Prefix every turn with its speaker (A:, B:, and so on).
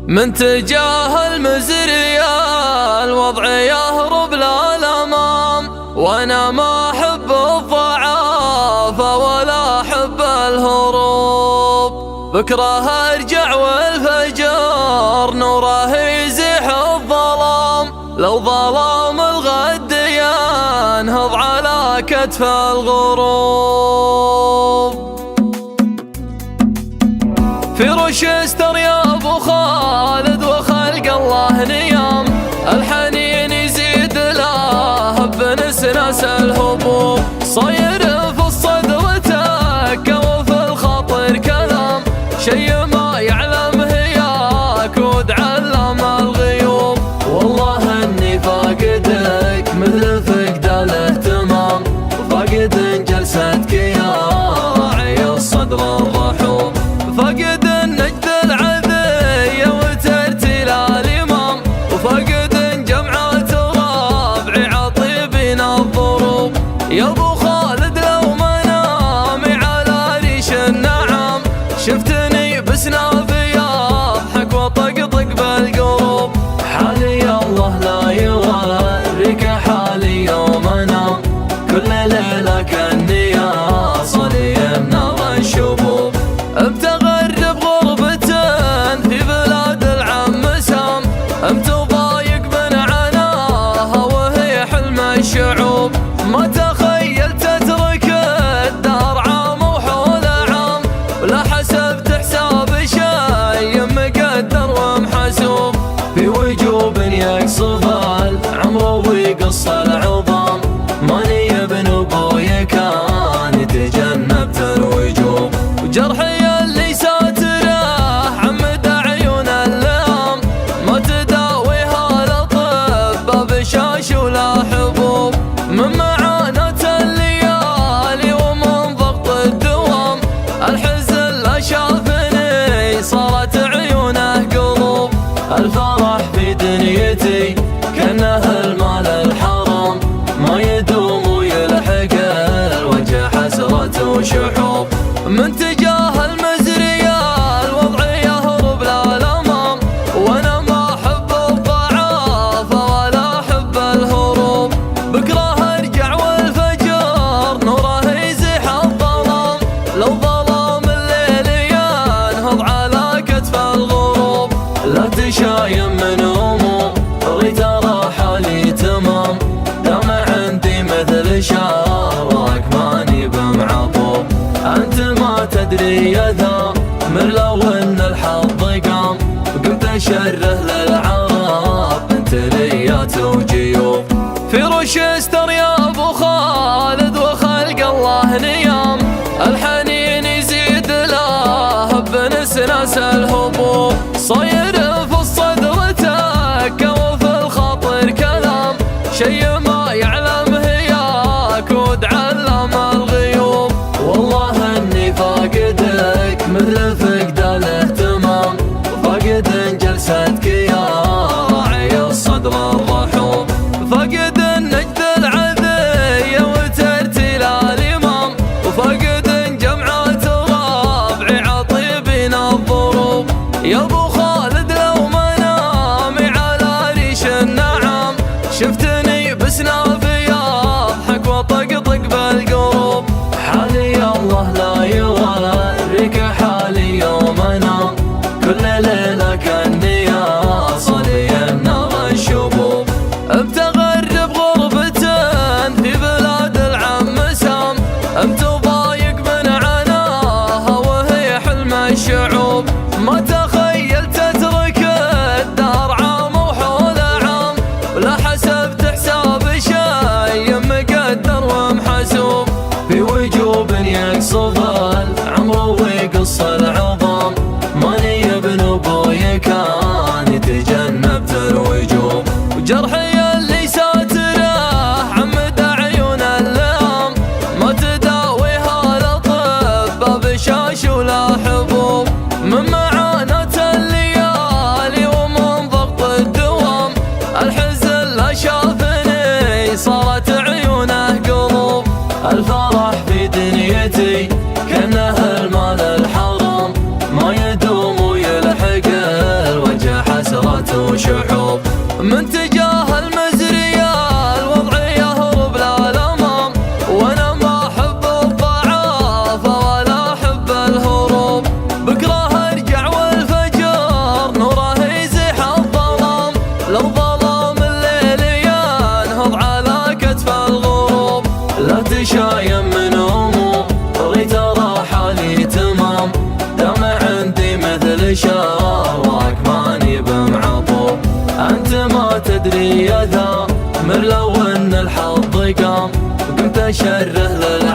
A: من تجاه المزرية الوضع يهرب للأمام، وأنا ما أحب الضعافة ولا أحب الهروب. بكره أرجع والفجر نوره يزيح الظلام، لو ظلام الغد ينهض على كتف الغروب. في روشستر يا ابو خالد وخلق الله نيام، الحنين يزيد لهب بنسناس الهبوب. صاير في الصدر تكه وفي الخاطر كلام، شي ما يعلم هياك وتعلم الغيوب. والله اني فاقدك مثل فقد الاهتمام، فاقد جلستك يا راعي الصدر الرحوم، فاقد النجد العذية وترتيل الإمام، وفاقد جمعة ربعي عطيبين الضروب. يا ابو خالد لو منامي على ريش النعام، شفتني بسنافي اضحك وطقطق بالقلوب. حالي الله لا يوريك حالي يوم انام، كل ليلة كاني اصلي يمنى الشبوب. بتغرب غربة في بلاد العم سام، متضايق من عناها وهي حلم الشعوب. ما تخيلت اترك الدار عام وحول عام، ولا حسبت حساب شيء مقدر ومحسوب. في وجوب يقصف العمر ويقص العظام، ماني ابن ابوي كان تجنبت الوجوب. وجرحي اللي ساتره عمد عيون اللام، ما تداويها الاطباء بشاش ولا حبوب. من معاناة الليالي ومن ضغط الدوام، الحزن لا شافني صارت عيونه قلوب. الفرح في دنيتي كانه المال الحرام، ما يدوم ويلحق الوجه حسرة وشحوب. من تجاه المزرية الوضع يهرب للأمام، وأنا ما أحب الضعافة ولا أحب الهروب. بكره أرجع والفجر نوره يزيح الظلام، لو ظلام الليل ينهض على كتف الغروب. لا تشايم من أموري ترى حالي تمام، دام عندي مثل شارك ماني بمعطوب. أنت ما تدري يا ذا من لو ان الحظ قام، قمت اشره للعرب انت ليات وجيوب. في روشستر يا ابو خالد وخلق الله نيام، الحنين يزيد لهب بنسناس الهبوب. صاير في الصدر تكه وفي الخاطر كلام، شي ما يعلم هياك وتعلم الغيوب. والله اني فاقدك مثل فقد الاهتمام، فاقد جلستك يا راعي الصدر الرحوم، فاقد النجد العذية وترتيل الإمام، وفاقد جمعة ربعي عطيبين الضروب. يا ابو خالد شايم من هموم، اللي ترى حالي تمام، دمع عندي مثل شواك ماني بمعطوب. انت ما تدري يا ذا من لو ان الحظ قام، قمت اشره